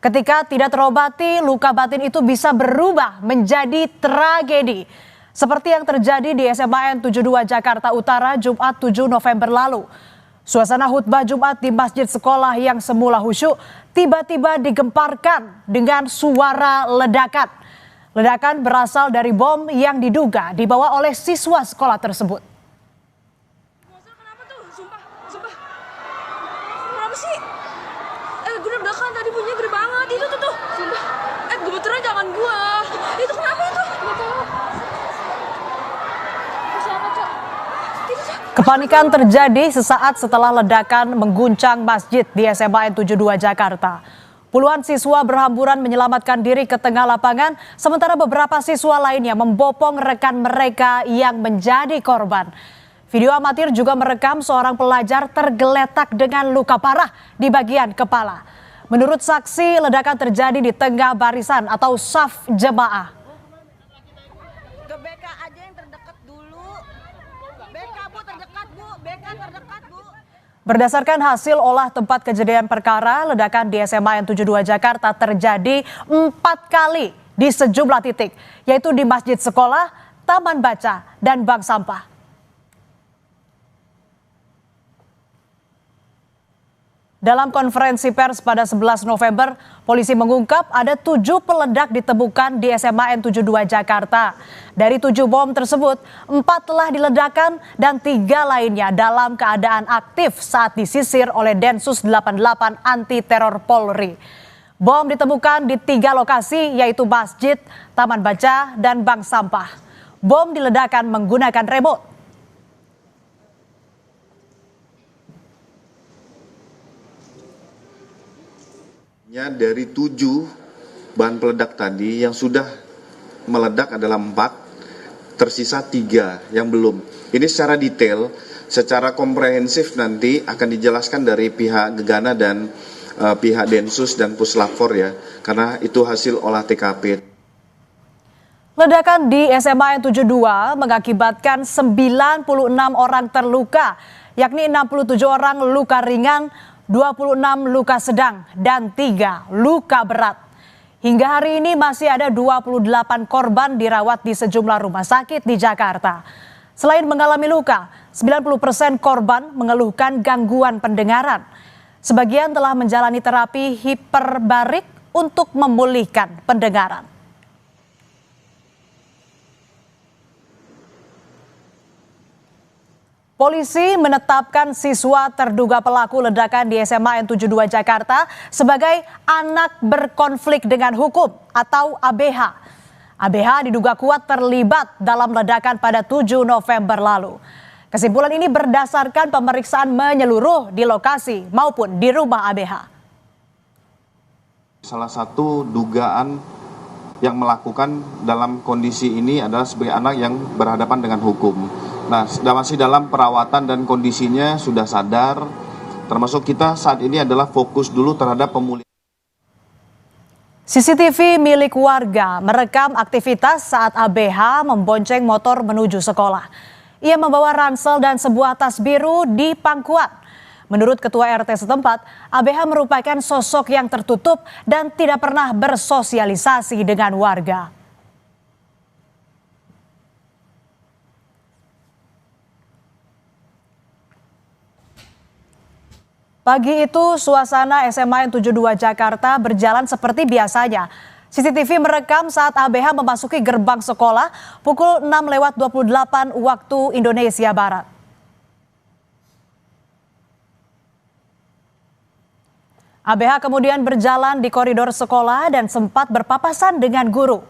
Ketika tidak terobati, luka batin itu bisa berubah menjadi tragedi. Seperti yang terjadi di SMAN 72 Jakarta Utara Jumat 7 November lalu. Suasana khutbah Jumat di masjid sekolah yang semula khusyuk tiba-tiba digemparkan dengan suara ledakan. Ledakan berasal dari bom yang diduga dibawa oleh siswa sekolah tersebut. Kenapa tuh? Sumpah. Kenapa sih? Gue ledakan tadi bunyinya gede banget. Itu tuh. Sumpah. Gemeternya jangan gua. Itu kenapa itu? Gak tahu. Siapa, Cok? Kepanikan terjadi sesaat setelah ledakan mengguncang masjid di SMAN 72 Jakarta. Puluhan siswa berhamburan menyelamatkan diri ke tengah lapangan, sementara beberapa siswa lainnya membopong rekan mereka yang menjadi korban. Video amatir juga merekam seorang pelajar tergeletak dengan luka parah di bagian kepala. Menurut saksi, ledakan terjadi di tengah barisan atau saf jemaah. Ke BK aja yang terdekat dulu. BK Bu terdekat Bu, BK terdekat Bu. Berdasarkan hasil olah tempat kejadian perkara, ledakan di SMAN 72 Jakarta terjadi 4 kali di sejumlah titik, yaitu di masjid sekolah, taman baca, dan bank sampah. Dalam konferensi pers pada 11 November, polisi mengungkap ada 7 peledak ditemukan di SMAN 72 Jakarta. Dari 7 bom tersebut, 4 telah diledakkan dan 3 lainnya dalam keadaan aktif saat disisir oleh Densus 88 Anti Teror Polri. Bom ditemukan di 3 lokasi, yaitu masjid, taman baca, dan bank sampah. Bom diledakkan menggunakan remote. Dari 7 bahan peledak tadi yang sudah meledak adalah 4, tersisa 3 yang belum. Ini secara detail, secara komprehensif nanti akan dijelaskan dari pihak Gegana dan pihak Densus dan Puslapfor ya, karena itu hasil olah TKP. Ledakan di SMAN 72 mengakibatkan 96 orang terluka, yakni 67 orang luka ringan, 26 luka sedang, dan 3 luka berat. Hingga hari ini masih ada 28 korban dirawat di sejumlah rumah sakit di Jakarta. Selain mengalami luka, 90% korban mengeluhkan gangguan pendengaran. Sebagian telah menjalani terapi hiperbarik untuk memulihkan pendengaran. Polisi menetapkan siswa terduga pelaku ledakan di SMAN 72 Jakarta sebagai anak berkonflik dengan hukum atau ABH. ABH diduga kuat terlibat dalam ledakan pada 7 November lalu. Kesimpulan ini berdasarkan pemeriksaan menyeluruh di lokasi maupun di rumah ABH. Salah satu dugaan yang melakukan dalam kondisi ini adalah sebagai anak yang berhadapan dengan hukum. Nah, masih dalam perawatan dan kondisinya sudah sadar, termasuk kita saat ini adalah fokus dulu terhadap pemulihan. CCTV milik warga merekam aktivitas saat ABH membonceng motor menuju sekolah. Ia membawa ransel dan sebuah tas biru di pangkuan. Menurut Ketua RT setempat, ABH merupakan sosok yang tertutup dan tidak pernah bersosialisasi dengan warga. Pagi itu suasana SMAN 72 Jakarta berjalan seperti biasanya. CCTV merekam saat ABH memasuki gerbang sekolah pukul 6:28 waktu Indonesia Barat. ABH kemudian berjalan di koridor sekolah dan sempat berpapasan dengan guru.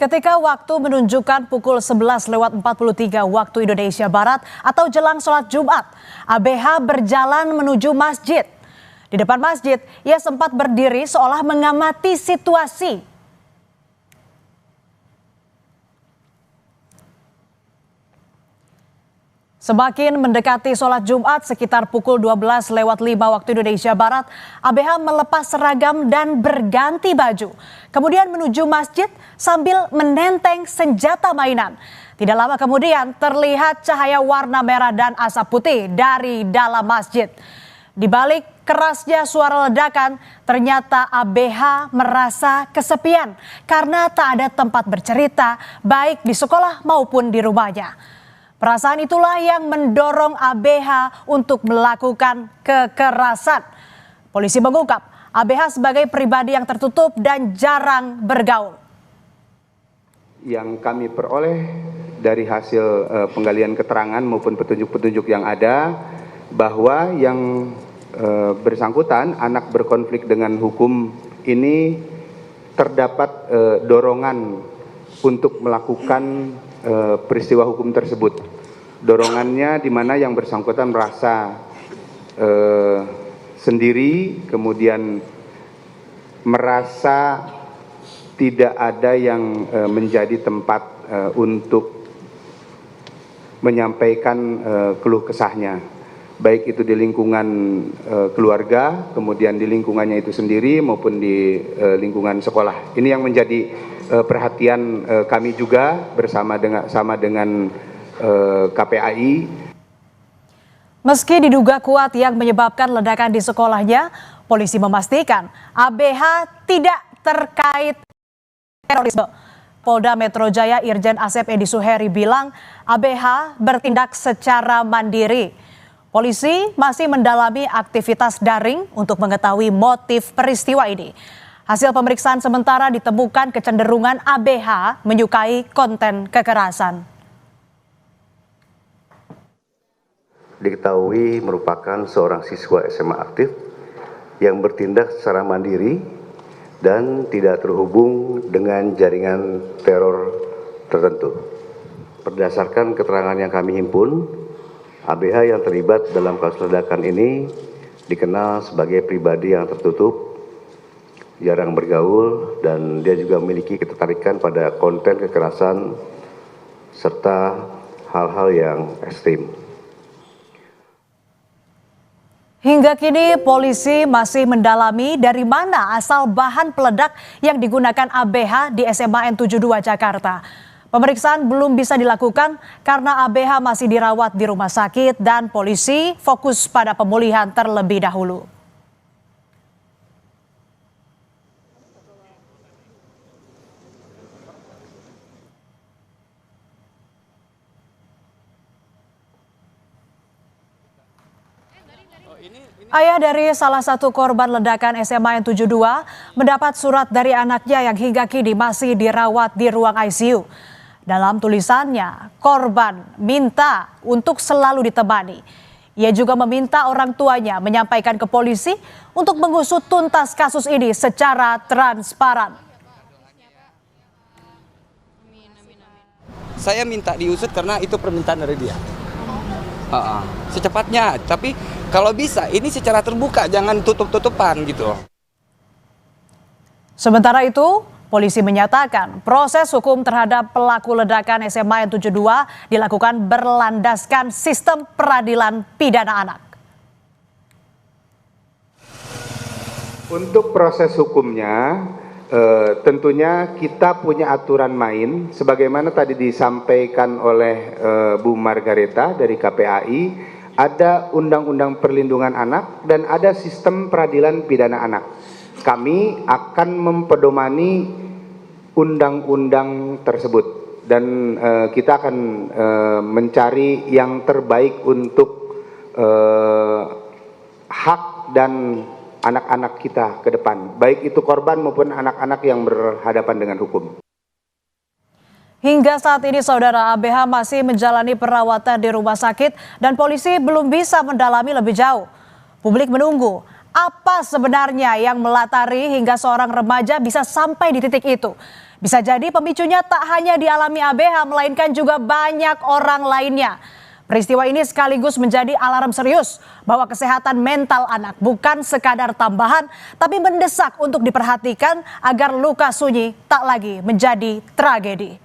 Ketika waktu menunjukkan pukul 11:43 waktu Indonesia Barat atau jelang sholat Jumat, ABH berjalan menuju masjid. Di depan masjid, ia sempat berdiri seolah mengamati situasi. Semakin mendekati sholat Jumat sekitar pukul 12:05 waktu Indonesia Barat, ABH melepas seragam dan berganti baju. Kemudian menuju masjid sambil menenteng senjata mainan. Tidak lama kemudian terlihat cahaya warna merah dan asap putih dari dalam masjid. Di balik kerasnya suara ledakan, ternyata ABH merasa kesepian karena tak ada tempat bercerita baik di sekolah maupun di rumahnya. Perasaan itulah yang mendorong ABH untuk melakukan kekerasan. Polisi mengungkap ABH sebagai pribadi yang tertutup dan jarang bergaul. Yang kami peroleh dari hasil penggalian keterangan maupun petunjuk-petunjuk yang ada, bahwa yang bersangkutan anak berkonflik dengan hukum ini terdapat dorongan untuk melakukan peristiwa hukum tersebut. Dorongannya di mana yang bersangkutan merasa sendiri, kemudian merasa tidak ada yang menjadi tempat untuk menyampaikan keluh kesahnya, baik itu di lingkungan keluarga, kemudian di lingkungannya itu sendiri maupun di lingkungan sekolah. Ini yang menjadi perhatian kami juga bersama dengan KPAI. Meski diduga kuat yang menyebabkan ledakan di sekolahnya, polisi memastikan ABH tidak terkait terorisme. Polda Metro Jaya Irjen Asep Edi Suheri bilang ABH bertindak secara mandiri. Polisi masih mendalami aktivitas daring untuk mengetahui motif peristiwa ini. Hasil pemeriksaan sementara ditemukan kecenderungan ABH menyukai konten kekerasan. Diketahui merupakan seorang siswa SMA aktif yang bertindak secara mandiri dan tidak terhubung dengan jaringan teror tertentu. Berdasarkan keterangan yang kami himpun, ABH yang terlibat dalam kasus ledakan ini dikenal sebagai pribadi yang tertutup, jarang bergaul, dan dia juga memiliki ketertarikan pada konten kekerasan serta hal-hal yang ekstrim. Hingga kini polisi masih mendalami dari mana asal bahan peledak yang digunakan ABH di SMA N72 Jakarta. Pemeriksaan belum bisa dilakukan karena ABH masih dirawat di rumah sakit dan polisi fokus pada pemulihan terlebih dahulu. Ayah dari salah satu korban ledakan SMA N72 mendapat surat dari anaknya yang hingga kini masih dirawat di ruang ICU. Dalam tulisannya, korban minta untuk selalu ditemani. Ia juga meminta orang tuanya menyampaikan ke polisi untuk mengusut tuntas kasus ini secara transparan. Saya minta diusut karena itu permintaan dari dia. Secepatnya, tapi kalau bisa ini secara terbuka, jangan tutup-tutupan gitu. Sementara itu, polisi menyatakan proses hukum terhadap pelaku ledakan SMA N72 dilakukan berlandaskan sistem peradilan pidana anak. Untuk proses hukumnya, tentunya kita punya aturan main, sebagaimana tadi disampaikan oleh Bu Margareta dari KPAI, ada Undang-Undang Perlindungan Anak dan ada sistem peradilan pidana anak. Kami akan mempedomani undang-undang tersebut dan kita akan mencari yang terbaik untuk hak dan anak-anak kita ke depan, baik itu korban maupun anak-anak yang berhadapan dengan hukum. Hingga saat ini saudara, ABH masih menjalani perawatan di rumah sakit dan polisi belum bisa mendalami lebih jauh. Publik menunggu apa sebenarnya yang melatari hingga seorang remaja bisa sampai di titik itu. Bisa jadi pemicunya tak hanya dialami ABH melainkan juga banyak orang lainnya. Peristiwa ini sekaligus menjadi alarm serius bahwa kesehatan mental anak bukan sekadar tambahan tapi mendesak untuk diperhatikan agar luka sunyi tak lagi menjadi tragedi.